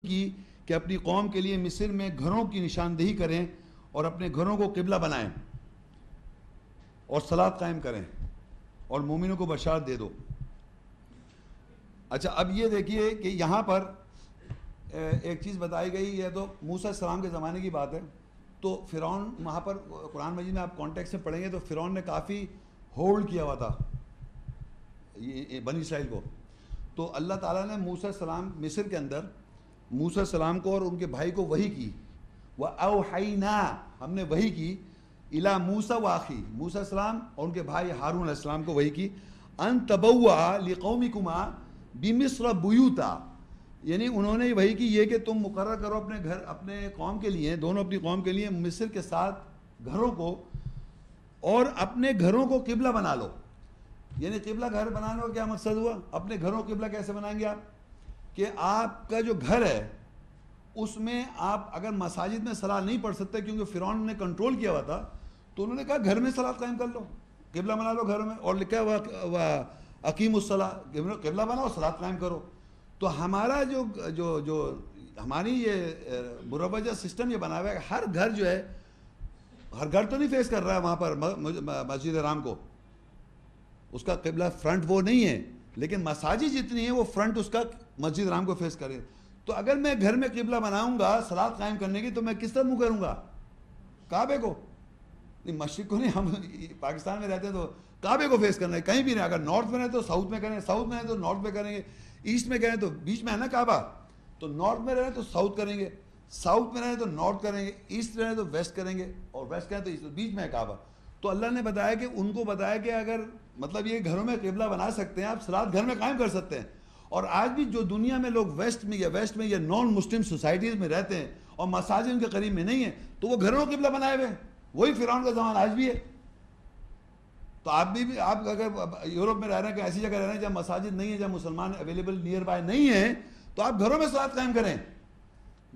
کی کہ اپنی قوم کے لیے مصر میں گھروں کی نشاندہی کریں اور اپنے گھروں کو قبلہ بنائیں اور صلاۃ قائم کریں اور مومنوں کو بشارت دے دو۔ اچھا اب یہ دیکھیے کہ یہاں پر ایک چیز بتائی گئی، یہ تو موسیٰ علیہ السلام کے زمانے کی بات ہے، تو فرعون وہاں پر قرآن مجید میں آپ کانٹیکسٹ میں پڑھیں گے تو فرعون نے کافی ہولڈ کیا ہوا تھا بنی اسرائیل کو۔ تو اللہ تعالیٰ نے موسیٰ علیہ السلام مصر کے اندر موسیٰ علیہ السلام کو اور ان کے بھائی کو وحی کی، وَأَوْحَيْنَا، ہم نے وحی کی، اِلَى مُوسَىٰ وَأَخِيهِ، موسیٰ علیہ السلام اور ان کے بھائی ہارون علیہ السلام کو وحی کی، أَن تَبَوَّأَ لِقَوْمِكُمَا بِمِصْرَ بُيُوتًا، یعنی انہوں نے وحی کی یہ کہ تم مقرر کرو اپنے گھر اپنے قوم کے لیے، دونوں اپنی قوم کے لیے مصر کے ساتھ گھروں کو، اور اپنے گھروں کو قبلہ بنا لو۔ یعنی قبلہ گھر بنانے کا کیا مقصد ہوا؟ اپنے گھروں کو قبلہ کیسے بنائیں گے آپ؟ کہ آپ کا جو گھر ہے اس میں آپ اگر مساجد میں صلاۃ نہیں پڑھ سکتے کیونکہ فرعون نے کنٹرول کیا ہوا تھا، تو انہوں نے کہا گھر میں صلاۃ قائم کر لو، قبلہ بنا لو گھروں میں، اور لکھا ہوا اقیم الصلاۃ، قبلہ بناؤ صلاۃ قائم کرو۔ تو ہمارا جو ہماری یہ مروجہ سسٹم یہ بنا ہوا ہے کہ ہر گھر جو ہے، ہر گھر تو نہیں فیس کر رہا ہے وہاں پر مسجد حرام کو، اس کا قبلہ فرنٹ وہ نہیں ہے، لیکن مساجد جتنی ہیں وہ فرنٹ اس کا مسجد حرام کو فیس کرے۔ تو اگر میں گھر میں قبلہ بناؤں گا صلاۃ قائم کرنے کی تو میں کس طرح منہ کروں گا؟ کعبے کو، نہیں مشرق کو نہیں، ہم پاکستان میں رہتے ہیں تو کعبے کو فیس کرنا ہے، کہیں بھی نہیں۔ اگر نارتھ میں رہے تو ساؤتھ میں کریں، ساؤتھ میں رہے تو نارتھ میں کریں گے، ایسٹ میں کریں تو بیچ میں ہے نا کعبہ، تو نارتھ میں رہے تو ساؤتھ کریں گے، ساؤتھ میں رہے تو نارتھ کریں گے، ایسٹ میں رہے تو ویسٹ کریں گے، اور ویسٹ کریں تو ایسٹ، بیچ میں ہے کعبہ۔ تو اللہ نے بتایا کہ ان کو بتایا کہ اگر مطلب یہ گھروں میں قبلہ بنا سکتے ہیں آپ، صلاۃ گھر میں قائم کر سکتے ہیں۔ اور آج بھی جو دنیا میں لوگ ویسٹ میں یا نان مسلم سوسائٹیز میں رہتے ہیں اور مساجد ان کے قریب میں نہیں ہیں، تو وہ گھروں قبلہ بنائے ہوئے ہیں، وہی فرعون کا زمانہ آج بھی ہے۔ تو آپ بھی آپ اگر یورپ میں رہ رہے ہیں کہ ایسی جگہ رہ رہے ہیں جہاں مساجد نہیں ہے، جہاں مسلمان اویلیبل نیئر بائی نہیں ہیں، تو آپ گھروں میں صلاۃ قائم کریں۔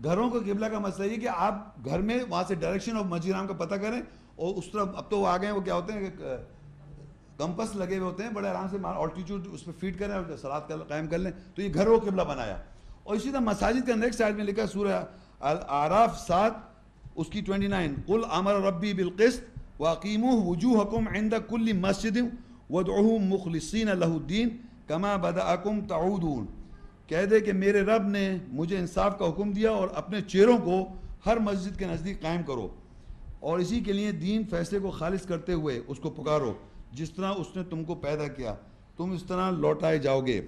گھروں کو قبلہ کا مسئلہ یہ کہ آپ گھر میں وہاں سے ڈائریکشن آف مسجد حرام کا پتہ کریں، اور اس طرف اب تو وہ آگئے ہیں، وہ کیا ہوتے ہیں کہ کمپس لگے ہوئے ہوتے ہیں، بڑے آرام سے آلٹیٹیوڈ اس پہ فیڈ کریں اور صلاۃ قائم کر لیں، تو یہ گھر کو قبلہ بنایا۔ اور اسی طرح مساجد کا نیکسٹ آیت میں لکھا سورہ اعراف 7 اس کی 29، قل امر ربی بالقسط واقیموا وجوہکم عند کل مسجد وادعوہ مخلصین لہ الدین کما بدأکم تعودون، کہہ دے کہ میرے رب نے مجھے انصاف کا حکم دیا اور اپنے چہروں کو ہر مسجد کے نزدیک قائم کرو اور اسی کے لیے دین فیصلے کو خالص کرتے ہوئے اس کو پکارو جس طرح اس نے تم کو پیدا کیا، تم اس طرح لوٹائے جاؤ گے۔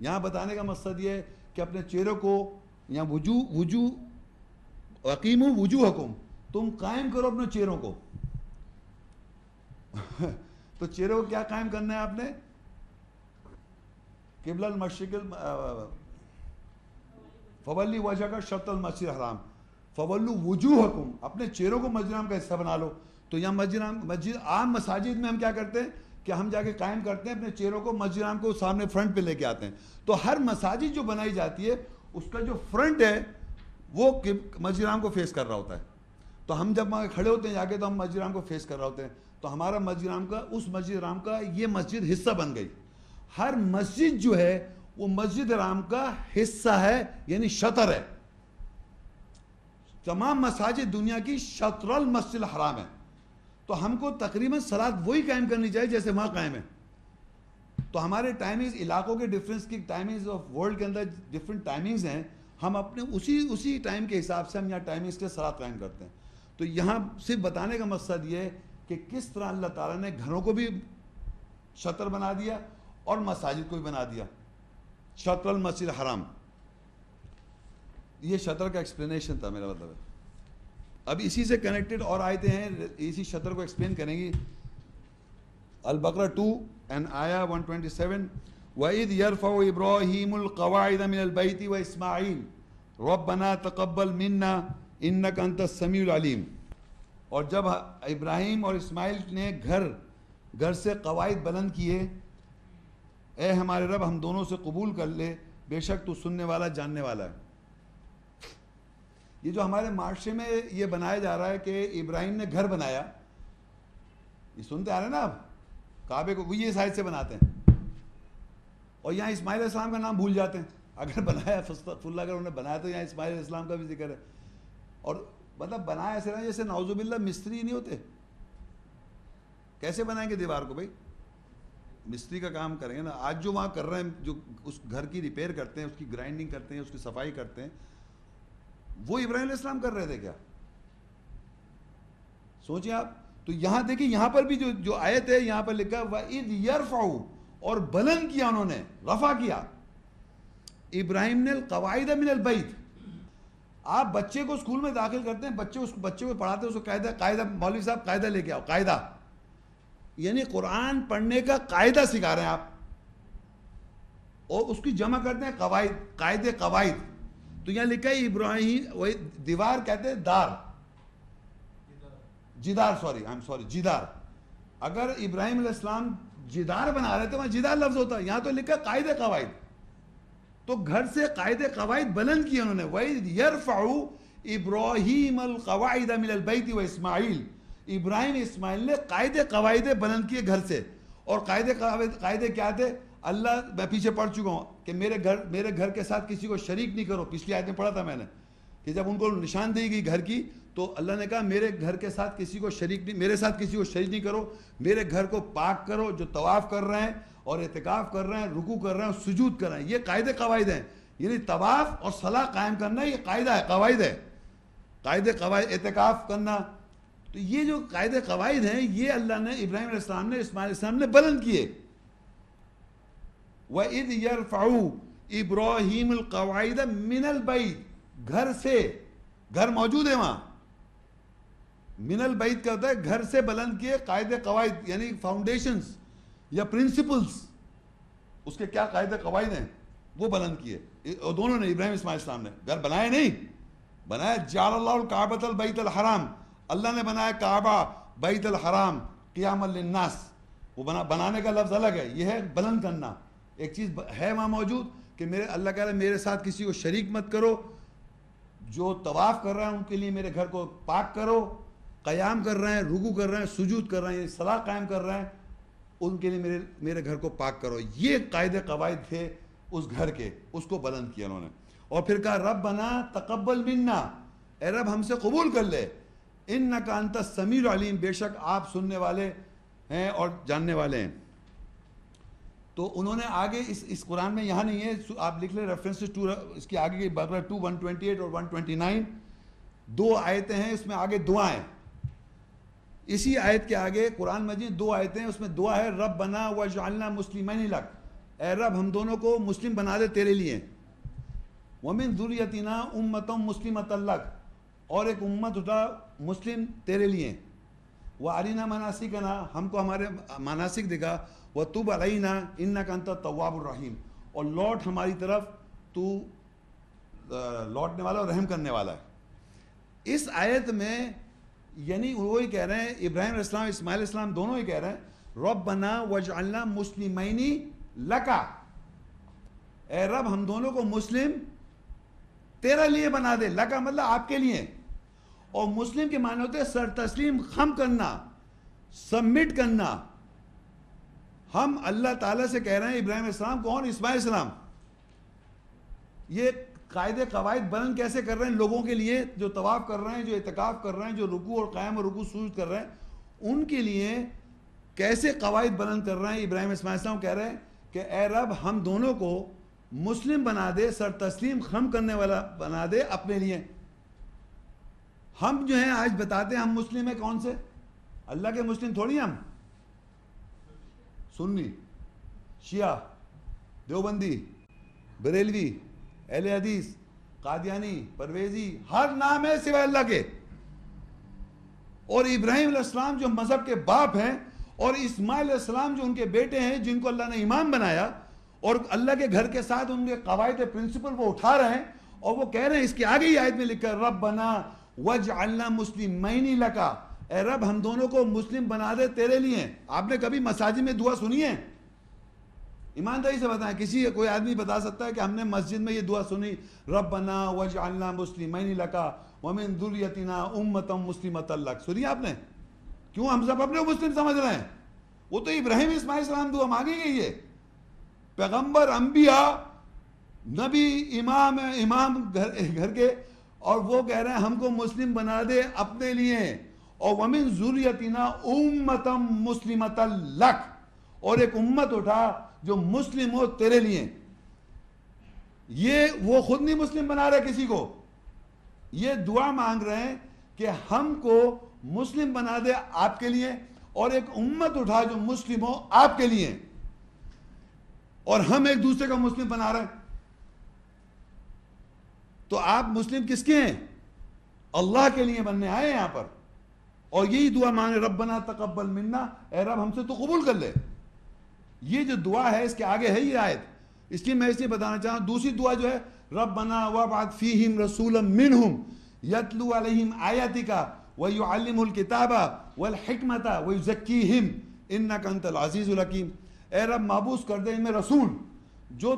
یہاں بتانے کا مقصد یہ ہے کہ اپنے چہروں کو یا وجوہ اقیموا وجوہکم، تم قائم کرو اپنے چہروں کو۔ تو چہروں کو کیا قائم کرنا ہے آپ نے؟ قبلہ المشرق فولی وجہک شطر المسجد الحرام فولوا وجوہکم، اپنے چہروں کو مسجد حرام کا حصہ بنا لو۔ تو یہاں مسجد عام مساجد میں ہم کیا کرتے ہیں کہ ہم جا کے قائم کرتے ہیں اپنے چہروں کو، مسجد حرام کو سامنے فرنٹ پہ لے کے آتے ہیں۔ تو ہر مساجد جو بنائی جاتی ہے اس کا جو فرنٹ ہے وہ مسجد حرام کو فیس کر رہا ہوتا ہے۔ تو ہم جب وہاں کھڑے ہوتے ہیں جا کے تو ہم مسجد حرام کو فیس کر رہے ہوتے ہیں، تو ہمارا مسجد حرام کا اس مسجد حرام کا یہ مسجد حصہ بن گئی۔ ہر مسجد جو ہے وہ مسجد حرام کا حصہ ہے، یعنی شطر ہے۔ تمام مساجد دنیا کی شطر المسجد الحرام ہے، تو ہم کو تقریباً صلاۃ وہی قائم کرنی چاہیے جیسے وہاں قائم ہے۔ تو ہمارے ٹائمنگز علاقوں کے ڈفرینس کی ٹائمنگز آف ورلڈ کے اندر ڈفرینٹ ٹائمنگز ہیں، ہم اپنے اسی ٹائم کے حساب سے ہم یہاں ٹائمنگز کے صلاۃ قائم کرتے ہیں۔ تو یہاں صرف بتانے کا مقصد یہ ہے کہ کس طرح اللہ تعالیٰ نے گھروں کو بھی شطر بنا دیا اور مساجد کو بھی بنا دیا، شطر المسجد الحرام۔ یہ شطر کا ایکسپلینیشن تھا، میرا مطلب ہے۔ اب اسی سے کنیکٹڈ اور آیتیں ہیں اسی شطر کو ایکسپلین کریں گی۔ البقرہ 2 and آیا 127، وَإِذْ يَرْفَعُ إِبْرَاهِيمُ الْقَوَاعِدَ مِنَ الْبَيْتِ وَإِسْمَاعِيلُ رَبَّنَا تَقَبَّلْ مِنَّا إِنَّكَ أَنْتَ السَّمِيعُ الْعَلِيمُ، اور جب ابراہیم اور اسماعیل نے گھر سے قواعد بلند کیے، اے ہمارے رب ہم دونوں سے قبول کر لے، بے شک تو سننے والا جاننے والا ہے۔ یہ جو ہمارے معاشرے میں یہ بنایا جا رہا ہے کہ ابراہیم نے گھر بنایا، یہ سنتے آ رہے ہیں نا آپ، کعبے کو وہ یہ سائز سے بناتے ہیں، اور یہاں اسماعیل علیہ السلام کا نام بھول جاتے ہیں۔ اگر بنایا فاستغفر اللہ، اگر انہوں نے بنایا تو یہاں اسماعیل علیہ السلام کا بھی ذکر ہے. اور مطلب بنایا ایسے نہ جیسے نعوذ باللہ مستری نہیں ہوتے. کیسے بنائیں گے دیوار کو بھائی؟ مستری کا کام کریں گے نا. آج جو وہاں کر رہے ہیں، جو اس گھر کی ریپیئر کرتے ہیں، اس کی گرائنڈنگ کرتے ہیں، اس کی صفائی کرتے ہیں، وہ ابراہیم علیہ السلام کر رہے تھے کیا؟ سوچیں آپ. تو یہاں دیکھیں، یہاں پر بھی جو آیت ہے یہاں پر لکھا وَإِذْ يَرْفَعُ، اور بلند کیا انہوں نے، رفع کیا ابراہیم نے القواعد من البیت. آپ بچے کو اسکول میں داخل کرتے ہیں، بچے کو پڑھاتے ہیں، اس کو قاعدہ مولوی صاحب قاعدہ لے کے آؤ. قاعدہ یعنی قرآن پڑھنے کا قاعدہ سکھا رہے ہیں آپ، اور اس کی جمع کرتے ہیں قواعد، قواعد. تو یہاں لکھا ہے ابراہیم، وہی دیوار کہتے ہیں دار، جدار. اگر ابراہیم علیہ السلام جدار بنا رہے تھے وہاں جدار لفظ ہوتا ہے، یہاں تو لکھا قاعدہ قواعد. تو گھر سے قاعدہ قواعد بلند کیے انہوں نے. وَإِذْ يَرْفَعُ إِبْرَاهِيمَ الْقَوَاعِدَ مِنَ الْبَيْتِ وَإِسْمَاعِيل، ابراہیم اسماعیل نے قاعدے قواعد بلند کیے گھر سے. اور قاعدے کیا تھے؟ اللہ، میں پیچھے پڑھ چکا ہوں کہ میرے گھر کے ساتھ کسی کو شریک نہیں کرو. پچھلی آیت میں پڑھا تھا میں نے کہ جب ان کو نشاندہی گئی گھر کی تو اللہ نے کہا میرے گھر کے ساتھ کسی کو شریک نہیں، میرے ساتھ کسی کو شریک نہیں کرو. میرے گھر کو پاک کرو. جو طواف کر رہے ہیں اور اعتکاف کر رہے ہیں، رکوع کر رہے ہیں اور سجود کر رہے ہیں، یہ قاعدے قواعد ہیں. یعنی طواف اور صلاح قائم کرنا یہ قاعدہ ہے، قواعد ہے. قاعدے قواعد، اعتکاف کرنا. تو یہ جو قاعدے قواعد ہیں یہ اللہ نے ابراہیم علیہ السلام نے، اسماعیل علیہ السلام نے بلند کیے. وَإِذْ يَرْفَعُ إِبْرَاهِيمُ الْقَوَاعِدَ مِنَ الْبَيْتِ، گھر سے، گھر موجود ہے وہاں. من البیت کا ہوتا ہے گھر سے بلند کیے قاعدے قواعد، یعنی فاؤنڈیشنز یا پرنسپلز، اس کے کیا قاعدے قواعد ہیں وہ بلند کیے. اور دونوں نے، ابراہیم اسماعیل السلام نے. گھر بنائے نہیں، بنایا جعل اللہ الکعبۃ البیت الحرام، اللہ نے بنایا کعبہ بیت الحرام قیاما للناس. وہ بنانے کا لفظ الگ ہے، یہ ہے بلند کرنا. ایک چیز ہے وہاں موجود کہ اللہ کہہ رہا ہے میرے ساتھ کسی کو شریک مت کرو. جو طواف کر رہے ہیں ان کے لیے میرے گھر کو پاک کرو. قیام کر رہے ہیں، رکوع کر رہے ہیں، سجود کر رہے ہیں، صلاح قائم کر رہے ہیں، ان کے لیے میرے گھر کو پاک کرو. یہ قاعدے قواعد تھے اس گھر کے، اس کو بلند کیا انہوں نے. اور پھر کہا ربنا تقبل منا، اے رب ہم سے قبول کر لے. انک انت السمیع العلیم، بے شک آپ سننے والے ہیں اور جاننے والے ہیں. تو انہوں نے آگے اس قرآن میں یہاں نہیں ہے، آپ لکھ لیں ریفرنس ٹو، اس کے آگے بقرہ 2 128 اور 129 دو آیتیں ہیں، اس میں آگے دعائیں. اسی آیت کے آگے قرآن مجید دو آیتیں، اس میں دعا ہے ربنا واجعلنا مسلمین لک، اے رب ہم دونوں کو مسلم بنا دے تیرے لیے. ومن ذریتنا امۃ مسلمۃ لک، اور ایک امت اٹھا مسلم تیرے لیے. وارنا مناسکنا، ہم کو ہمارے مناسک دکھا. وتب علینا انک انت التواب الرحیم، اور لوٹ ہماری طرف، تو لوٹنے والا اور رحم کرنے والا ہے. اس آیت میں یعنی وہی کہہ رہے ہیں، ابراہیم علیہ السلام، اسماعیل علیہ السلام دونوں ہی کہہ رہے ہیں ربنا واجعلنا مسلمین لکا، اے رب ہم دونوں کو مسلم تیرے لیے بنا دے. لکا مطلب آپ کے لیے، اور مسلم کے معنی ہوتے ہیں سر تسلیم، خم کرنا، سبمٹ کرنا. ہم اللہ تعالیٰ سے کہہ رہے ہیں ابراہیم علیہ السلام کون؟ اسماعیل علیہ السلام. یہ قاعدے قواعد بلند کیسے کر رہے ہیں لوگوں کے لیے جو طواف کر رہے ہیں، جو اعتکاف کر رہے ہیں، جو رکوع اور قیام اور رکوع سجود کر رہے ہیں، ان کے لیے کیسے قواعد بلند کر رہے ہیں. ابراہیم اسماعیل السلام کہہ رہے ہیں کہ اے رب ہم دونوں کو مسلم بنا دے، سر تسلیم خم کرنے والا بنا دے اپنے لیے. ہم جو ہیں آج بتاتے ہیں ہم مسلم ہیں، کون سے؟ اللہ کے مسلم تھوڑی ہم، سنی، شیعہ، دیوبندی، بریلوی، اہل حدیث، قادیانی، پرویزی، ہر نام ہے سوائے اللہ کے. اور ابراہیم علیہ السلام جو مذہب کے باپ ہیں، اور اسماعیل علیہ السلام جو ان کے بیٹے ہیں جن کو اللہ نے امام بنایا، اور اللہ کے گھر کے ساتھ ان کے قواعد پرنسپل وہ اٹھا رہے ہیں، اور وہ کہہ رہے ہیں اس کے آگے ہی آیت میں لکھا ہے ربنا واجعلنا مسلمین لکا، اے رب ہم دونوں کو مسلم بنا دے تیرے لیے. آپ نے کبھی مساجد میں دعا سنی ہے؟ ایمانداری سے بتائیں، کوئی آدمی بتا سکتا ہے کہ ہم نے مسجد میں یہ دعا سنی ربنا واجعلنا مسلمین لکا ومن ذریتنا امۃ مسلمۃ لک؟ سنی آپ نے؟ کیوں ہم سب اپنے مسلم سمجھ رہے ہیں؟ وہ تو ابراہیم اسماعیل السلام دعا مانگی گئی ہے. پیغمبر، انبیاء نبی امام گھر کے، اور وہ کہہ رہے ہیں ہم کو مسلم بنا دے اپنے لیے، اور ومن ذریتنا امتم مسلمۃ لک، اور ایک امت اٹھا جو مسلم ہو تیرے لیے. یہ وہ خود نہیں مسلم بنا رہے کسی کو، یہ دعا مانگ رہے ہیں کہ ہم کو مسلم بنا دے آپ کے لیے، اور ایک امت اٹھا جو مسلم ہو آپ کے لیے، اور ہم ایک دوسرے کا مسلم بنا رہے ہیں. تو آپ مسلم کس کے ہیں؟ اللہ کے لیے بننے آئے ہیں یہاں پر، اور یہی دعا مانگے ربنا تقبل منا، اے رب ہم سے تو قبول کر لے. یہ جو دعا ہے اس کے آگے ہے یہ آیت، اس لیے میں اس لیے بتانا چاہتا ہوں. دوسری دعا جو ہے ربنا وابعث فیہم رسولا منہم یتلو علیہم آیاتک ویعلمہم الکتاب والحکمت ویزکیہم انک انت العزیز الحکیم. اے رب مابعوث کر دے ان میں رسول جو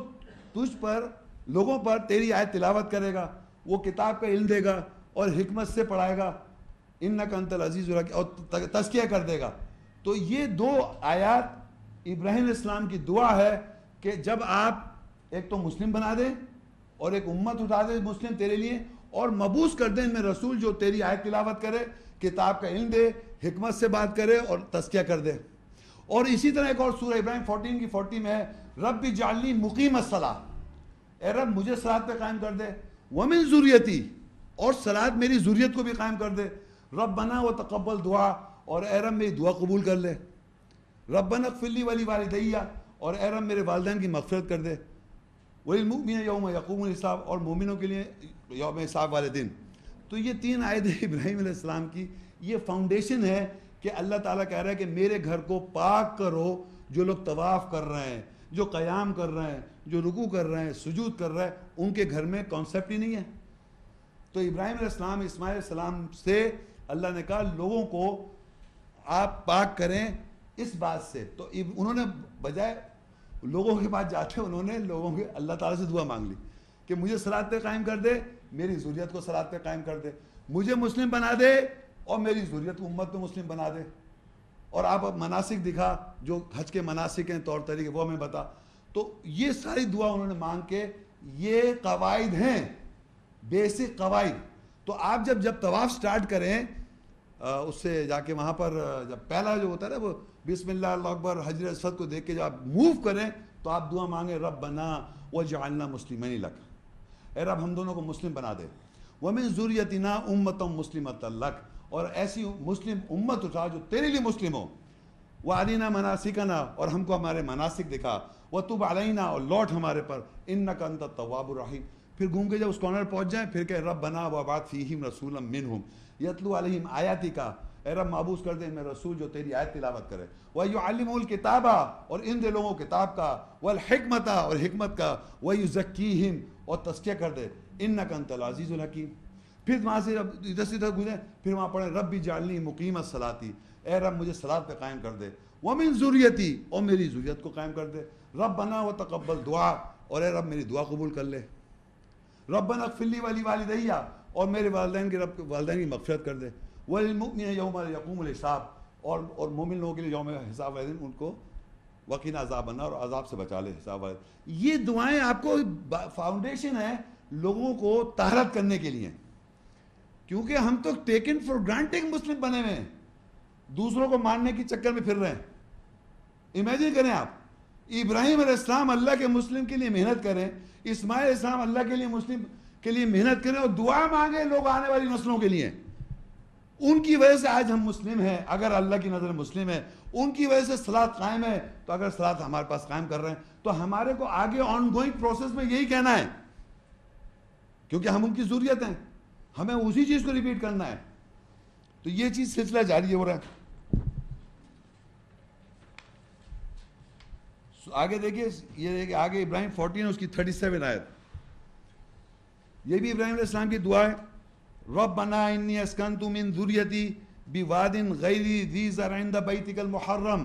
تجھ پر لوگوں پر تیری آیت تلاوت کرے گا، وہ کتاب کا علم دے گا اور حکمت سے پڑھائے گا، انک انت العزیز الحکیم، اور تزکیہ کر دے گا. تو یہ دو آیات ابراہیم علیہ السلام کی دعا ہے کہ جب آپ ایک تو مسلم بنا دیں اور ایک امت اٹھا دیں مسلم تیرے لیے، اور مبعوث کر دیں ان میں رسول جو تیری آیت تلاوت کرے، کتاب کا علم دے، حکمت سے بات کرے اور تزکیہ کر دے. اور اسی طرح ایک اور سورہ ابراہیم 14 کی 40 میں ہے رب اجعلنی مقیم الصلاۃ، اے رب مجھے صلاۃ پہ قائم کر دے، ومن ذریتی، اور صلاۃ میری ذریت کو بھی قائم کر دے. ربنا وتقبل دعا، اور اے رب میری دعا قبول کر لے. ربنا اغفر لی ولوالدی، اور اے رب میرے والدین کی مغفرت کر دے. وللمؤمنین یوم یقوم الحساب، اور مومنوں کے لیے یوم حساب والے دن. تو یہ تین آیتیں ابراہیم علیہ السلام کی یہ فاؤنڈیشن ہے کہ اللہ تعالیٰ کہہ رہا ہے کہ میرے گھر کو پاک کرو. جو لوگ طواف کر رہے ہیں، جو قیام کر رہے ہیں، جو رکوع کر رہے ہیں، سجود کر رہے ہیں، ان کے گھر میں کانسیپٹ ہی نہیں ہے. تو ابراہیم علیہ السلام اسماعیل علیہ السلام سے اللہ نے کہا لوگوں کو آپ پاک کریں اس بات سے. تو انہوں نے بجائے لوگوں کے پاس جاتے انہوں نے لوگوں کے اللہ تعالیٰ سے دعا مانگ لی کہ مجھے صلاۃ پہ قائم کر دے، میری ذریت کو صلاۃ پہ قائم کر دے، مجھے مسلم بنا دے اور میری ذریت کو امت کو مسلم بنا دے. اور آپ اب مناسک دکھا، جو حج کے مناسک ہیں، طور طریقے وہ ہمیں بتا. تو یہ ساری دعا انہوں نے مانگ کے، یہ قواعد ہیں، بیسک قواعد. تو آپ جب طواف سٹارٹ کریں اس سے جا کے وہاں پر جب پہلا جو ہوتا ہے نا وہ بسم اللہ اللہ اکبر حجر اسود کو دیکھ کے جب آپ موو کریں تو آپ دعا مانگیں ربنا وجعلنا مسلمین لک، اے رب ہم دونوں کو مسلم بنا دے. ومن ذریتنا امتا مسلمۃ لک، اور ایسی مسلم امت اٹھا جو تیرے لیے مسلم ہو. وَعَلِنَا مَنَاسِكَنَا، اور ہم کو ہمارے مناسک دکھا. وَتُبْ عَلَيْنَا، اور لوٹ ہمارے پر. إِنَّكَ أَنْتَ التَّوَّابُ الرَّحِيمُ. پھر گھوم کے جب اس کارنر پہنچ جائیں پھر کہ ربنا وابعث فیہم رسولا منہم یتلو علیہم آیاتک، اے رب مابعوث کر دے ان میں رسول جو تیری آیت تلاوت کرے. وَيُعَلِّمُهُ الْكِتَابَ، اور ان دے لوگوں کتاب کا، والحکمت، اور حکمت کا، وَيُزَكِّيهِمْ، اور تزکیہ کر دے. إِنَّكَ أَنْتَ الْعَزِيزُ الْحَكِيمُ. پھر وہاں سے جب ادھر سے ادھر گزرے پھر وہاں پڑھیں رب اجعلنی مقیم الصلاۃ، اے رب مجھے صلاۃ پہ قائم کر دے. ومن ذریتی، اور میری ذریت کو قائم کر دے. ربنا وتقبل دعا، اور اے رب میری دعا قبول کر لے. ربنا اغفر لی ولوالدی، اور میرے والدین کی مغفرت کر دے. وللمؤمنین یوم یقوم الحساب، اور مومن لوگوں کے لیے یوم حساب والے دن ان کو وقنا عذاب النار، اور عذاب سے بچا لے حساب والے. یہ دعائیں آپ کو فاؤنڈیشن ہے لوگوں کو طہارت کرنے کے لیے، کیونکہ ہم تو ٹیکن فار گرانٹنگ مسلم بنے ہوئے ہیں، دوسروں کو ماننے کے چکر میں پھر رہے ہیں. امیجن کریں آپ ابراہیم علیہ السلام اللہ کے مسلم کے لیے محنت کریں، اسماعیل علیہ السلام اللہ کے لیے مسلم کے لیے محنت کریں، اور دعا مانگیں لوگ آنے والی نسلوں کے لیے. ان کی وجہ سے آج ہم مسلم ہیں، اگر اللہ کی نظر مسلم ہے. ان کی وجہ سے صلاۃ قائم ہے، تو اگر صلاۃ ہمارے پاس قائم کر رہے ہیں تو ہمارے کو آگے آن گوئنگ پروسیس میں یہی کہنا ہے، کیونکہ ہم ان کی ذریت ہیں، ہمیں اسی چیز کو ریپیٹ کرنا ہے. تو یہ چیز سلسلہ جاری ہو رہا ہے. آگے دیکھیے، یہ دیکھیے آگے ابراہیم 14 اس کی 37 آیت، یہ بھی ابراہیم علیہ السلام کی دعا ہے. ربنا انی اسکنت من ذریتی بواد غیر ذی زرع عند بیتک المحرم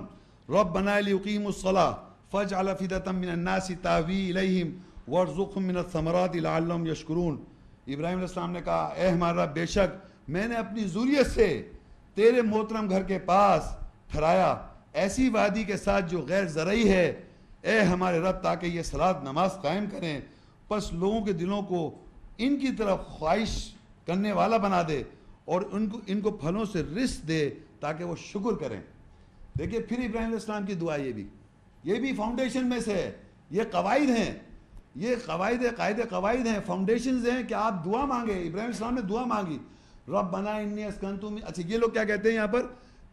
ربنا لیقیموا الصلاۃ فاجعل افئدة من الناس تهوی الیہم وارزقهم من الثمرات لعلهم یشکرون. ابراہیم علیہ السلام نے کہا اے ہمارا بے شک میں نے اپنی ذریت سے تیرے محترم گھر کے پاس ٹھہرایا ایسی وادی کے ساتھ جو غیر زرعی ہے، اے ہمارے رب تاکہ یہ صلاۃ نماز قائم کریں پس لوگوں کے دلوں کو ان کی طرف خواہش کرنے والا بنا دے اور ان کو پھلوں سے رزق دے تاکہ وہ شکر کریں. دیکھیے پھر ابراہیم علیہ السلام کی دعا یہ بھی فاؤنڈیشن میں سے ہے. یہ قواعد ہیں, یہ قواعد ہیں, فاؤنڈیشنز ہیں کہ آپ دعا مانگے. ابراہیم علیہ السلام نے دعا مانگی, ربنا انی اسکنت من. اچھا یہ لوگ کیا کہتے ہیں یہاں پر,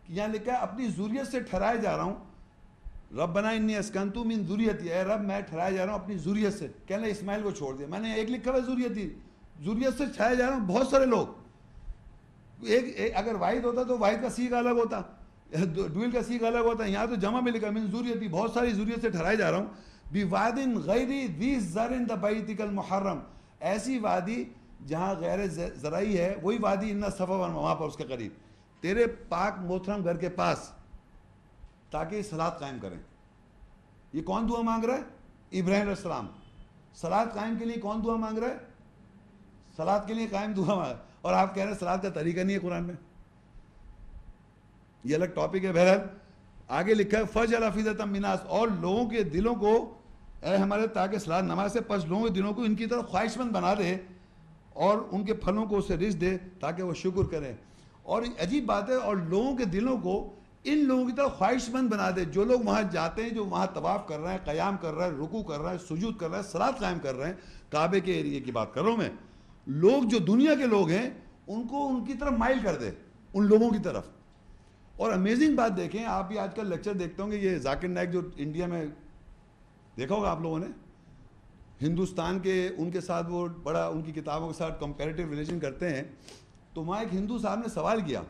یہاں لکھا ہے اپنی ذریت سے ٹھہرایا جا رہا ہوں. ربنا انی اسکنت من ذریتی, اے رب میں ٹھہرایا جا رہا ہوں اپنی ذریت سے. کہنے اسماعیل کو چھوڑ دیا, میں نے ایک لکھا ہوا ذریت سے ٹھہرایا جا رہا ہوں. بہت سارے لوگ, ایک اگر واحد ہوتا تو واحد کا سیغہ الگ ہوتا, ڈویل کا سیغہ الگ ہوتا. یہاں تو جمع میں لکھا من ذریتی, بہت ساری ذریت سے ٹھہرایا جا رہا ہوں. بواد غیر ذی زرع عند بیتک المحرم, ایسی وادی جہاں غیر زرعی ہے, وہی وادی ان صفا, وہاں پر اس کے قریب, تیرے پاک محترم گھر کے پاس, تاکہ صلاۃ قائم کریں. یہ کون دعا مانگ رہا ہے؟ ابراہیم علیہ السلام. صلاۃ قائم کے لیے کون دعا مانگ رہا ہے؟ صلاۃ کے لیے قائم دعا مانگ رہا ہے. اور آپ کہہ رہے ہیں صلاۃ کا طریقہ نہیں ہے قرآن میں. یہ الگ ٹاپک ہے. بہرحال آگے لکھا ہے فجعل افئدۃ من الناس, اور لوگوں کے دلوں کو اے ہمارے, تاکہ صلاۃ نماز سے پس لوگوں کے دلوں کو ان کی طرف خواہش مند بنا دے اور ان کے پھلوں کو اسے رزق دے تاکہ وہ شکر کریں. اور عجیب بات ہے, اور لوگوں کے دلوں کو ان لوگوں کی طرف خواہش مند بنا دے, جو لوگ وہاں جاتے ہیں, جو وہاں طواف کر رہے ہیں, قیام کر رہے ہیں, رکوع کر رہے ہیں, سجود کر رہے ہیں, صلاۃ قائم کر رہے ہیں, کعبے کے ایریے کی بات کر رہا ہوں میں. لوگ جو دنیا کے لوگ ہیں ان کو ان کی طرف مائل کر دے, ان لوگوں کی طرف. اور امیزنگ بات دیکھیں, آپ بھی آج کل لیکچر دیکھتے ہوں گے, یہ ذاکر نائک جو انڈیا میں دیکھا ہوگا آپ لوگوں نے, ہندوستان کے ان کے ساتھ وہ بڑا ان کی کتابوں کے ساتھ کمپیریٹیو ریلیشن کرتے ہیں. تو وہاں ایک ہندو صاحب نے سوال کیا,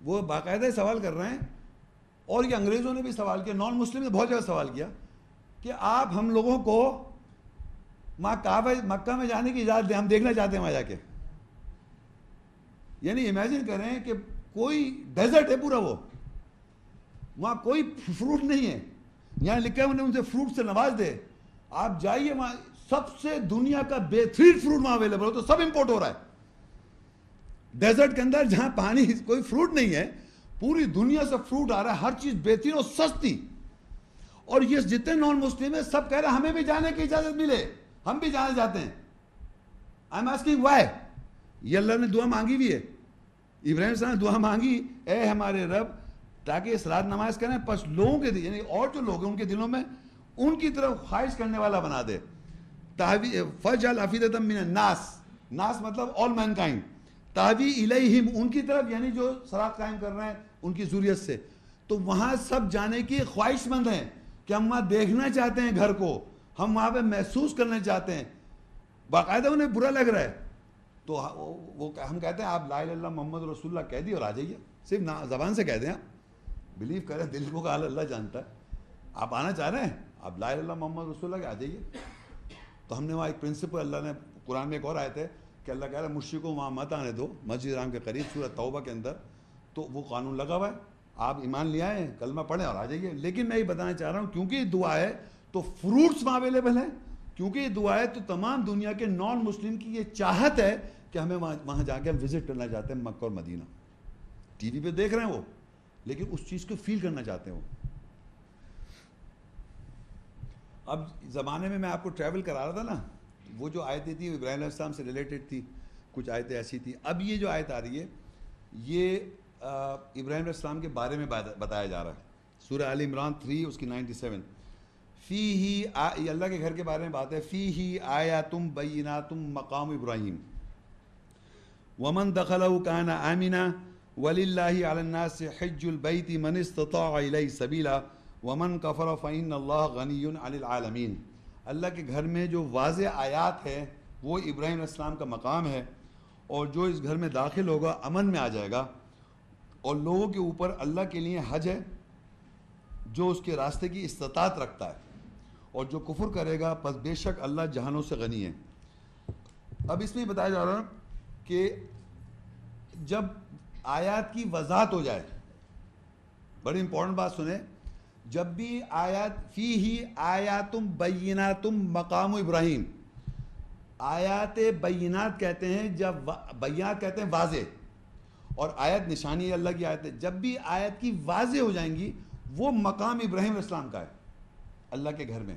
وہ باقاعدہ سوال کر رہے ہیں, اور یہ انگریزوں نے بھی سوال کیا, نان مسلم نے بہت جگہ سوال کیا کہ آپ ہم لوگوں کو مکہ میں جانے کی اجازت دیں, ہم دیکھنا چاہتے ہیں وہاں جا کے. یعنی امیجن کریں کہ کوئی ڈیزرٹ ہے پورا, وہ وہاں کوئی فروٹ نہیں ہے, یہاں لکھا ہے انہیں ان سے فروٹ سے نواز دے. آپ جائیے وہاں, سب سے دنیا کا بہترین فروٹ وہاں اویلیبل ہو, تو سب امپورٹ ہو رہا ہے. ڈیزرٹ کے اندر جہاں پانی کوئی فروٹ نہیں ہے, پوری دنیا سے فروٹ آ رہا ہے, ہر چیز بہترین اور سستی. اور یہ جتنے نان مسلم ہیں سب کہہ رہے ہیں ہمیں بھی جانے کی اجازت ملے, ہم بھی جانا چاہتے ہیں. I am asking why. یہ اللہ نے دعا مانگی بھی ہے, ابراہیم صاحب نے دعا مانگی, اے ہمارے رب تاکہ صلاۃ نماز کریں, پس لوگوں کے یعنی اور جو لوگ ہیں ان کے دلوں میں ان کی طرف خواہش کرنے والا بنا دے. فجعل افئدۃ من الناس, ناس مطلب آل مین کائنڈ, تاوی الیہم, ان کی طرف, یعنی جو صلاۃ قائم کر رہے ہیں ان کی ذریت سے. تو وہاں سب جانے کی خواہش مند ہیں کہ ہم وہاں دیکھنا چاہتے ہیں گھر کو, ہم وہاں پہ محسوس کرنا چاہتے ہیں. باقاعدہ انہیں برا لگ رہا ہے, تو وہ ہم کہتے ہیں آپ لا الہ الا اللہ محمد رسول اللہ کہہ دیے اور آ جائیے, صرف زبان سے کہہ دیں, آپ بلیو کریں, دل کو حال اللہ جانتا ہے. آپ آنا چاہ رہے ہیں, آپ لا الہ الا اللہ محمد رسول اللہ کے آ جائیے. تو ہم نے وہاں ایک پرنسپل, اللہ نے قرآن میں ایک اور آیت ہے کہ اللہ کہہ رہا ہے مشرکوں کو وہاں مت آنے دو, مسجد حرام کے قریب, سورۃ توبہ کے اندر. تو وہ قانون لگا ہوا ہے, آپ ایمان لے آئیں, کلمہ پڑھیں اور آ جائیے. لیکن میں یہ بتانا چاہ رہا ہوں کیونکہ یہ دعا ہے تو فروٹس وہاں اویلیبل ہیں, کیونکہ یہ دعا ہے تو تمام دنیا کے نان مسلم کی یہ چاہت ہے کہ ہمیں وہاں جا کے ہم وزٹ کرنا چاہتے ہیں, مکہ اور مدینہ. ٹی وی پہ دیکھ رہے ہیں وہ, لیکن اس چیز کو فیل کرنا چاہتے ہیں وہ. اب زمانے میں آپ کو ٹریول کرا رہا تھا نا, وہ جو آیتیں تھیں ابراہیم علیہ السلام سے ریلیٹڈ تھی, کچھ آیتیں ایسی تھیں. اب یہ جو آیت آ رہی ہے یہ ابراہیم علیہ السلام کے بارے میں بتایا جا رہا ہے. سورہ آل عمران 3 اس کی 97. فیہ, یہ اللہ کے گھر کے بارے میں بات ہے. فیہ آیاتم بیناتم مقام ابراہیم ومن دخلہ کان آمنا وللہ علی الناس حج البیت من استطاع الیہ سبیلا ومن کفر فإن اللہ غنی عن العالمین. اللہ کے گھر میں جو واضح آیات ہے وہ ابراہیم علیہ السلام کا مقام ہے, اور جو اس گھر میں داخل ہوگا امن میں آ جائے گا. اور لوگوں کے اوپر اللہ کے لیے حج ہے جو اس کے راستے کی استطاعت رکھتا ہے, اور جو کفر کرے گا پس بے شک اللہ جہانوں سے غنی ہے. اب اس میں بتایا جا رہا ہے کہ جب آیات کی وضاحت ہو جائے, بڑی امپورٹنٹ بات سنیں, جب بھی آیات فیہ آیاتم بیناتم مقام ابراہیم, آیات بینات کہتے ہیں, جب بینات کہتے ہیں واضح, اور آیت نشانی اللہ کی آیت ہے. جب بھی آیت کی واضح ہو جائیں گی وہ مقام ابراہیم علیہ السلام کا ہے اللہ کے گھر میں.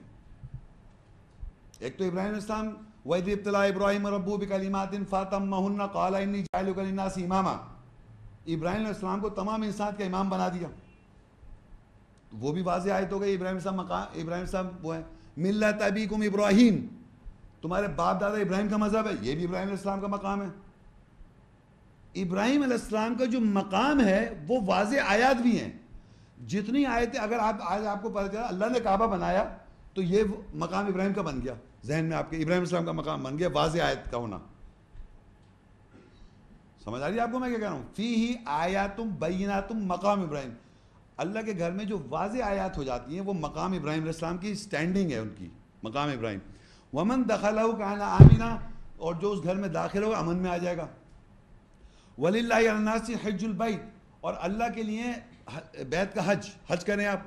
ایک تو ابراہیم علیہ السلام وَإِذِ ابْتَلَىٰ إِبْرَاهِيمَ رَبُّهُ بِكَلِمَاتٍ فَأَتَمَّهُنَّ قَالَ إِنِّي جَاعِلُكَ لِلنَّاسِ إِمَامًا. ابراہیم علیہ السلام کو تمام انسانیت کا امام بنا دیا. وہ بھی واضح آیت ہو گئی. ابراہیم صاحب وہ ہے ملت ابیکم ابراہیم, تمہارے باپ دادا ابراہیم کا مذہب ہے, یہ بھی ابراہیم علیہ السلام کا مقام ہے. ابراہیم علیہ السلام کا جو مقام ہے وہ واضح آیات بھی ہیں. جتنی آیتیں اگر آج آپ کو پتہ چلا اللہ نے کعبہ بنایا تو یہ مقام ابراہیم کا بن گیا, ذہن میں آپ کے ابراہیم علیہ السلام کا مقام بن گیا, واضح آیت کا ہونا. سمجھ آ رہی ہے آپ کو میں کیا کہہ رہا ہوں؟ فیہ آیاتم بیناتم مقام ابراہیم. اللہ کے گھر میں جو واضح آیات ہو جاتی ہیں وہ مقام ابراہیم علیہ السلام کی سٹینڈنگ ہے, ان کی مقام ابراہیم. ومن دخلہ کان آمنا, اور جو اس گھر میں داخل ہوگا امن میں آ جائے گا. وللہ علی الناس حج البیت, اور اللہ کے لیے بیت کا حج کریں آپ,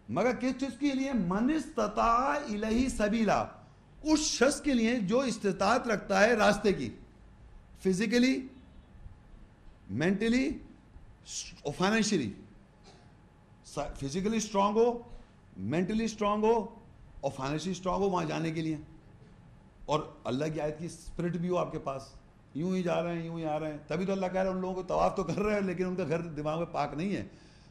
مگر کس چیز کے لیے؟ من استطاع الیہ سبیلا, اس شخص کے لیے جو استطاعت رکھتا ہے راستے کی, فزیکلی, مینٹلی اور فائنینشلی. فزیکلی اسٹرانگ ہو, مینٹلی اسٹرانگ ہو اور فائنینشلی اسٹرانگ ہو وہاں جانے کے لیے, اور اللہ کی آیت کی اسپرٹ بھی ہو آپ کے پاس. یوں ہی جا رہے ہیں, یوں ہی آ رہے ہیں, تبھی تو اللہ کہہ رہا ہے ان لوگوں کو طواف تو کر رہے ہیں لیکن ان کا گھر دماغ میں پاک نہیں ہے.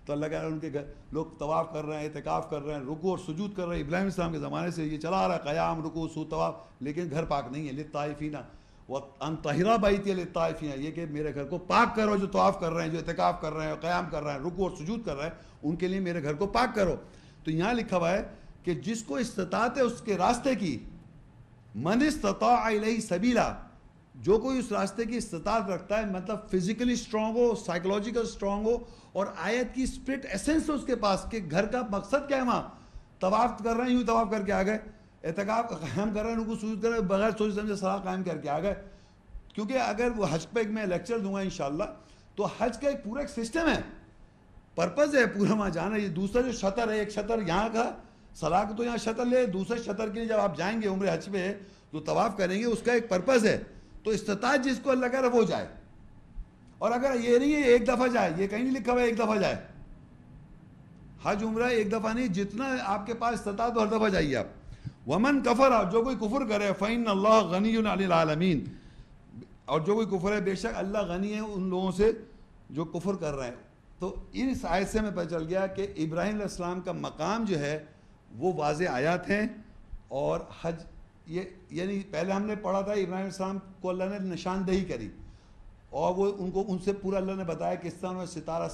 تو اللہ کہہ رہا ہے ان کے گھر لوگ طواف کر رہے ہیں, اعتکاف کر رہے ہیں, رکوع اور سجود کر رہے ہیں. ابراہیم السلام کے زمانے سے یہ چلا آ رہا ہے, قیام, رکوع, سجود, طواف, لیکن گھر پاک نہیں ہے. للطائفین وان طہر بیتی للطائفین, یہ کہ میرے گھر کو پاک کرو. جو طواف کر رہے ہیں, جو اعتکاف کر رہے ہیں, قیام کر رہے ہیں, رکوع اور سجود کر رہے ہیں, ان کے لیے میرے گھر کو پاک کرو. تو یہاں لکھا ہوا ہے کہ جس کو استطاعت ہے اس کے راستے کی, من استطاع الیہ سبیلا, جو کوئی اس راستے کی استطاعت رکھتا ہے, مطلب فزیکلی اسٹرانگ ہو, سائیکولوجیکل اسٹرانگ ہو, اور آیت کی اسپرٹ ایسنس اس کے پاس کہ گھر کا مقصد کیا ہے. وہاں طواف کر رہے ہیں, یوں طواف کر کے آ گئے, اعتکاف قائم کر رہے ہیں, رکوع سجود کر رہے ہیں, بغیر سوچ سمجھے صلاح قائم کر کے آ گئے. کیونکہ اگر وہ حج پہ میں لیکچر دوں گا انشاءاللہ, تو حج کا ایک پورا ایک سسٹم ہے, پرپز ہے پورا وہاں جانا. یہ دوسرا جو شطر ہے, ایک شطر یہاں کا صلاح کو تو یہاں شطر لے, دوسرے شطر کے لیے جب آپ جائیں گے عمرہ حج پہ تو طواف کریں گے, اس کا ایک پرپز ہے. تو استطاعت جس کو اللہ کہہ رہا ہے وہ جائے, اور اگر یہ نہیں ہے ایک دفعہ جائے, یہ کہیں نہیں لکھا ہوا ہے ایک دفعہ جائے. حج عمرہ ایک دفعہ نہیں, جتنا آپ کے پاس استطاعت تو ہر دفعہ جائیے آپ. ومن کفر, جو کوئی کفر کرے, فإن اللہ غنی عن العالمین, اور جو کوئی کفر ہے بے شک اللہ غنی ہے ان لوگوں سے جو کفر کر رہے ہیں. تو اس آیت سے ہمیں پتہ چل گیا کہ ابراہیم علیہ السلام کا مقام جو ہے وہ واضح آیات ہیں. اور حج یہ یعنی پہلے ہم نے پڑھا تھا ابراہیم علیہ السلام کو اللہ نے نشاندہی کری, اور وہ ان سے پورا اللہ نے بتایا کس طرح وہ ستارہ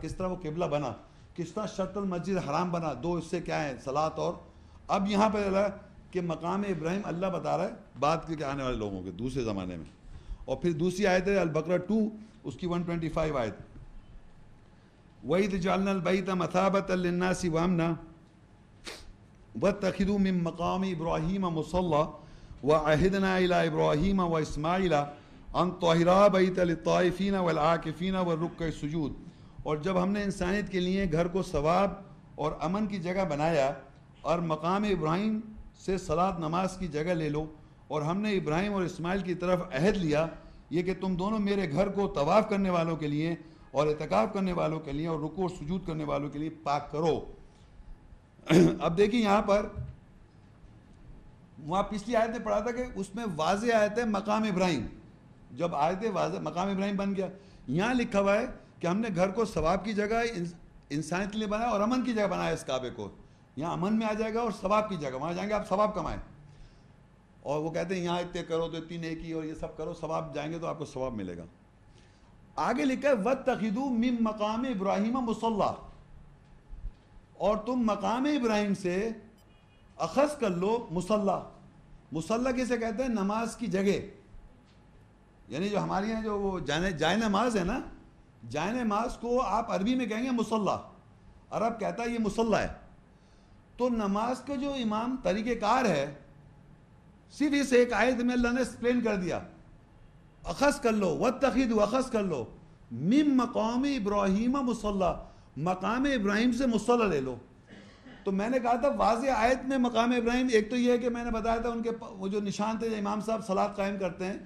کس طرح وہ قبلہ بنا, کس طرح شط المسجد حرام بنا, دو حصے کیا ہیں, صلاۃ اور. اب یہاں پہ اللہ کہ مقام ابراہیم اللہ بتا رہا ہے بات کے آنے والے لوگوں کے دوسرے زمانے میں. اور پھر دوسری آیت ہے البقرہ 2 اس کی 125 آیت, وَإِذْ جَعَلْنَا الْبَيْتَ مَثَابَةً لِلنَّاسِ وَأَمْنًا وَاتَّخِذُوا مِن مَّقَامِ إِبْرَاهِيمَ مُصَلًّى وَعَهِدْنَا إِلَىٰ إِبْرَاهِيمَ وَإِسْمَاعِيلَ أَن طَهِّرَا بَيْتَ لِلطَّائِفِينَ وَالْعَاكِفِينَ وَالرُّكَّعِ السُّجُودِ. اور جب ہم نے انسانیت کے لیے گھر کو ثواب اور امن کی جگہ بنایا, اور مقام ابراہیم سے صلاۃ نماز کی جگہ لے لو, اور ہم نے ابراہیم اور اسماعیل کی طرف عہد لیا یہ کہ تم دونوں میرے گھر کو طواف کرنے والوں کے لیے اور اعتکاف کرنے والوں کے لیے اور رکوع اور سجود کرنے والوں کے لیے پاک کرو. اب دیکھیں یہاں پر, وہاں پچھلی آیت میں پڑھا تھا کہ اس میں واضح آیت ہے مقام ابراہیم, جب آیت واضح مقام ابراہیم بن گیا. یہاں لکھا ہوا ہے کہ ہم نے گھر کو ثواب کی جگہ انسانیت کے لیے بنایا اور امن کی جگہ بنایا. اس کعبے کو یہاں امن میں آ جائے گا اور ثواب کی جگہ, وہاں جائیں گے آپ ثواب کمائیں. اور وہ کہتے ہیں یہاں اتنے کرو تو اتنی نیکی اور یہ سب کرو, ثواب جائیں گے تو آپ کو ثواب ملے گا. آگے لکھا ہے وَاتَّخِذُوا مِن مَّقَامِ إِبْرَاهِيمَ مُصَلًّى, اور تم مقام ابراہیم سے اخذ کر لو مصلی. مصلی کسے کہتے ہیں؟ نماز کی جگہ. یعنی جو ہمارے یہاں جو وہ جائے نماز ہے نا, جائے نماز کو آپ عربی میں کہیں گے مصلی, عرب کہتا ہے یہ مصلی ہے. تو نماز کا جو امام طریقہ کار ہے صرف اس ایک آیت میں اللہ نے ایکسپلین کر دیا, اخذ کر لو, واتخذوا اخذ کر لو, من مقام ابراہیم مصلی, مقام ابراہیم سے مصلی لے لو. تو میں نے کہا تھا واضح آیت میں مقام ابراہیم, ایک تو یہ ہے کہ میں نے بتایا تھا ان کے وہ جو نشان تھے, امام صاحب صلاۃ قائم کرتے ہیں,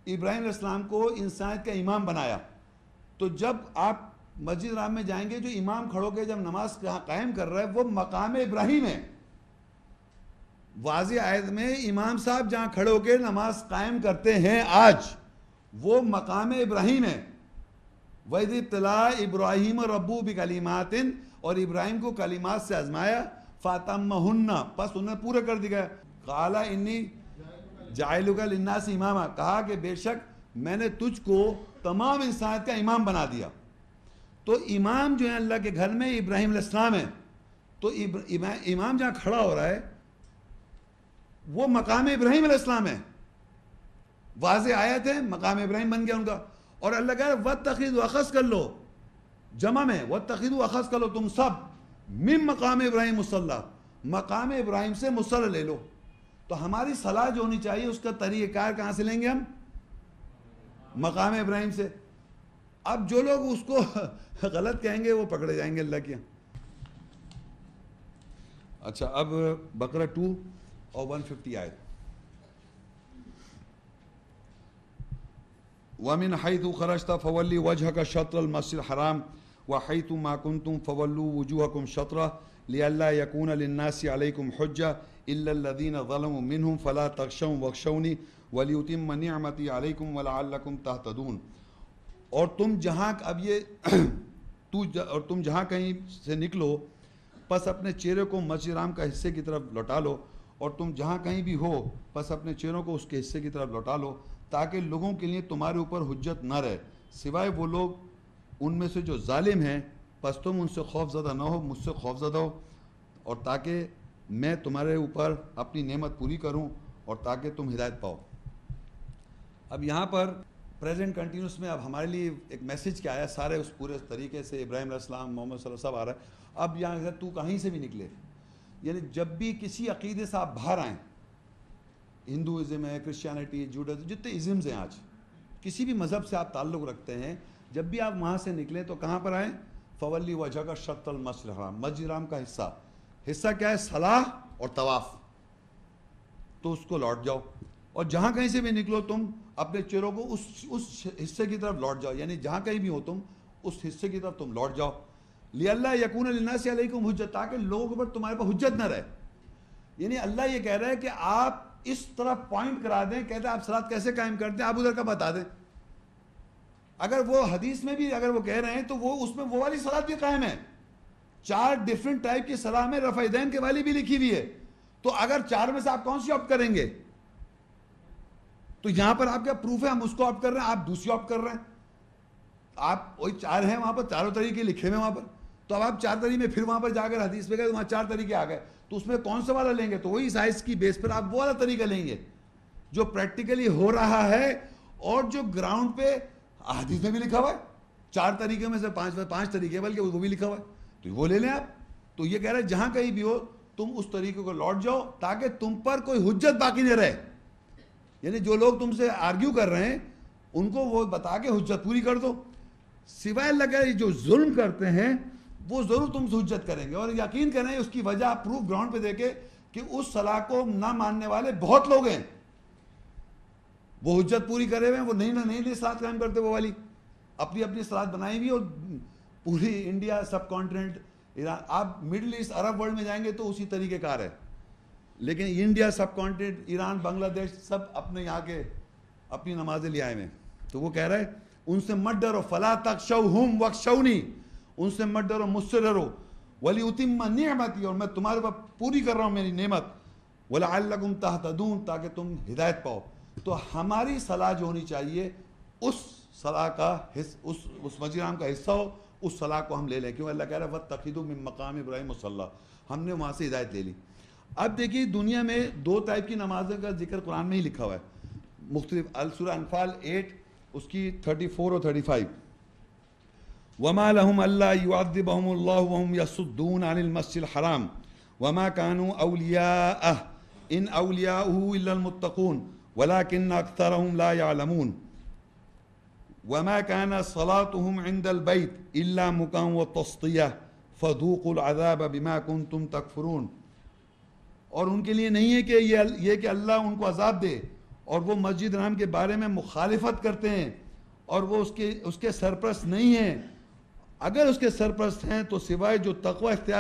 ابراہیم علیہ السلام کو انسانیت کا امام بنایا. تو جب آپ مسجد حرام میں جائیں گے جو امام کھڑو کے جب نماز قائم کر رہا ہے وہ مقام ابراہیم ہے. واضح آیت میں امام صاحب جہاں کھڑے ہو کے نماز قائم کرتے ہیں آج، وہ مقام ابراہیم ہے. وَإِذِ ابْتَلَىٰ إِبْرَاهِيمَ رَبُّهُ بِكَلِمَاتٍ، اور ابراہیم کو کلمات سے آزمایا، فَأَتَمَّهُنَّ، پس انہیں پورا کر دیا. قَالَ إِنِّي جَاعِلُكَ لِلنَّاسِ إِمَامًا، کہا کہ بے شک میں نے تجھ کو تمام انسانیت کا امام بنا دیا. تو امام جو ہے اللہ کے گھر میں ابراہیم علیہ السلام ہے. تو امام جہاں کھڑا ہو رہا ہے وہ مقام ابراہیم علیہ السلام ہے. واضح آیت ہے، مقام ابراہیم بن گیا ان کا. اور اللہ کہہ رہا ہے وَاتَّخِذُوا، اخذ کر لو، جمع میں وَاتَّخِذُوا، اخذ کر لو تم سب، من مقام ابراہیم مصلی، مقام ابراہیم سے مصلی لے لو. تو ہماری صلاح جو ہونی چاہیے اس کا طریقہ کار کہاں سے لیں گے ہم؟ مقام ابراہیم سے. اب جو لوگ اس کو غلط کہیں گے وہ پکڑے جائیں گے اللہ کے. اچھا، اب بقرہ 2 اور 150 آیت. وَمِنْ حَيْثُ خَرَجْتَ فَوَلِّ وَجْهَكَ شَطْرَ الْمَسْجِدِ الْحَرَامِ وَحَيْثُ مَا كُنْتُمْ فَوَلُّوا وُجُوهَكُمْ شَطْرَهُ لِئَلَّا يَكُونَ لِلنَّاسِ عَلَيْكُمْ حُجَّةٌ إِلَّا الَّذِينَ ظَلَمُوا مِنْهُمْ فَلَا تَخْشَوْهُمْ وَاخْشَوْنِي وَلِيُتِمَّ نِعْمَتِي عَلَيْكُمْ وَلَعَلَّكُمْ تَهْتَدُونَ. اور تم جہاں اب یہ اور تم جہاں کہیں سے نکلو پس اپنے چہرے کو مسجد حرام کا حصے کی طرف لوٹا لو، اور تم جہاں کہیں بھی ہو پس اپنے چہروں کو اس کے حصے کی طرف لوٹا لو، تاکہ لوگوں کے لیے تمہارے اوپر حجت نہ رہے سوائے وہ لوگ ان میں سے جو ظالم ہیں. پس تم ان سے خوف زدہ نہ ہو، مجھ سے خوف زدہ ہو، اور تاکہ میں تمہارے اوپر اپنی نعمت پوری کروں اور تاکہ تم ہدایت پاؤ. اب یہاں پر پریزنٹ کنٹینیوس میں اب ہمارے لیے ایک میسیج کیا آیا، سارے اس پورے طریقے سے ابراہیم علیہ السلام، محمد صلی اللہ علیہ وسلم آ رہا ہے. اب یہاں سے تو کہیں سے بھی نکلے، یعنی جب بھی کسی عقیدے سے آپ باہر آئیں، ہندوازم ہے، کرسچینٹی، جوڈازم، جتنے ازمز ہیں آج، کسی بھی مذہب سے آپ تعلق رکھتے ہیں، جب بھی آپ وہاں سے نکلیں تو کہاں پر آئیں؟ فولی وجہک شطر المسجد الحرام، مسجد حرام کا حصہ کیا ہے؟ صلاح اور طواف. تو اس کو لوٹ جاؤ، اور جہاں کہیں سے بھی نکلو تم اپنے چہروں کو اس حصے کی طرف لوٹ جاؤ، یعنی جہاں کہیں بھی ہو تم اس حصے کی طرف تم لوٹ جاؤ. لِأَلَّا يَكُونَ لِلنَّاسِ عَلَيْكُمْ حُجَّةٌ، تاکہ لوگوں کے اوپر تمہارے پر حجت نہ رہے. یعنی اللہ یہ کہہ رہا ہے کہ آپ اس طرف پوائنٹ کرا دیں، کہتے ہیں آپ صلاۃ کیسے قائم کرتے ہیں، آپ ادھر کا بتا دیں. اگر وہ حدیث میں بھی اگر وہ کہہ رہے ہیں تو وہ اس میں وہ والی صلاۃ بھی قائم ہے. 4 ڈیفرنٹ ٹائپ کی صلاح میں رفع یدین کے والی بھی لکھی ہوئی ہے. تو اگر 4 میں سے آپ کون سی آپٹ کریں گے؟ تو یہاں پر آپ کیا پروف ہے؟ ہم اس کو آپٹ کر رہے ہیں، آپ دوسری آپٹ کر رہے ہیں. آپ وہی 4 ہیں وہاں پر، چاروں طریقے لکھے ہوئے وہاں پر. تو اب آپ 4 طریقے میں پھر وہاں پر جا کر حدیث پہ گئے، وہاں 4 طریقے آ گئے، تو اس میں کون سا والا لیں گے؟ تو وہی سائنس کی بیس پر آپ وہ والا طریقہ لیں گے جو پریکٹیکلی ہو رہا ہے اور جو گراؤنڈ پہ حدیث میں بھی لکھا ہوا ہے. 4 طریقے میں سے 5 طریقے بلکہ وہ بھی لکھا ہوا ہے، تو وہ لے لیں آپ. تو یہ کہہ رہے ہیں جہاں کہیں بھی ہو تم اس طریقے کو لوٹ جاؤ تاکہ تم پر کوئی حجت باقی نہ رہے. یعنی جو لوگ تم سے آرگیو کر رہے ہیں ان کو وہ بتا کے حجت پوری کر دو. سوائے اللہ کے جو ظلم کرتے ہیں وہ ضرور تم سے حجت کریں گے، اور یقین کریں اس کی وجہ آپ پروف گراؤنڈ پہ دیکھیں کہ اس صلاح کو نہ ماننے والے بہت لوگ ہیں. وہ حجت پوری کرے ہوئے ہیں، وہ نہیں صلاح قائم کرتے، وہ والی اپنی صلاح بنائی ہوئی. اور پوری انڈیا، سب کانٹیننٹ، ایران، آپ مڈل ایسٹ، عرب ورلڈ میں جائیں گے تو اسی طریقے کار ہے. لیکن انڈیا، سب کانٹیننٹ، ایران، بنگلہ دیش، سب اپنے یہاں کے اپنی نمازیں لے آئے ہیں. تو وہ کہہ رہے ہیں ان سے مت ڈرو، فلا تخشوہم واخشونی، ان سے مت ڈرو، مجھ سے ڈرو. ولیتم نعمتی، اور میں تمہارے پر پوری کر رہا ہوں میری نعمت. ولعلکم تہتدون، تاکہ تم ہدایت پاؤ. تو ہماری صلاح جو ہونی چاہیے اس صلاح کا اس مسجد حرام کا حصہ ہو، اس صلاح کو ہم لے لیں. کیوں اللہ کہہ رہا ہے واتخذوا من مقام ابراہیم مصلی، ہم نے وہاں سے ہدایت لے لی. اب دیکھیے دنیا میں 2 ٹائپ کی نمازوں کا ذکر قرآن میں ہی لکھا ہوا ہے مختلف. سورہ انفال 8 اس کی 34 اور 35. وما لهم الا يعذبهم الله وهم يصدون عن المسجد الحرام وما كانوا اولياءه ان اولياؤه الا المتقون ولكن اكثرهم لا يعلمون. وما كان صلاتهم عند البيت الا مكاء وتصديه فذوقوا العذاب بما كنتم تكفرون. اور ان کے لیے نہیں ہے کہ یہ کہ اللہ ان کو عذاب دے، اور وہ مسجد حرام کے بارے میں مخالفت کرتے ہیں اور وہ اس کے سرپرست نہیں ہیں. اگر اس کے سرپرست ہیں تو سوائے جو تقوی اختیار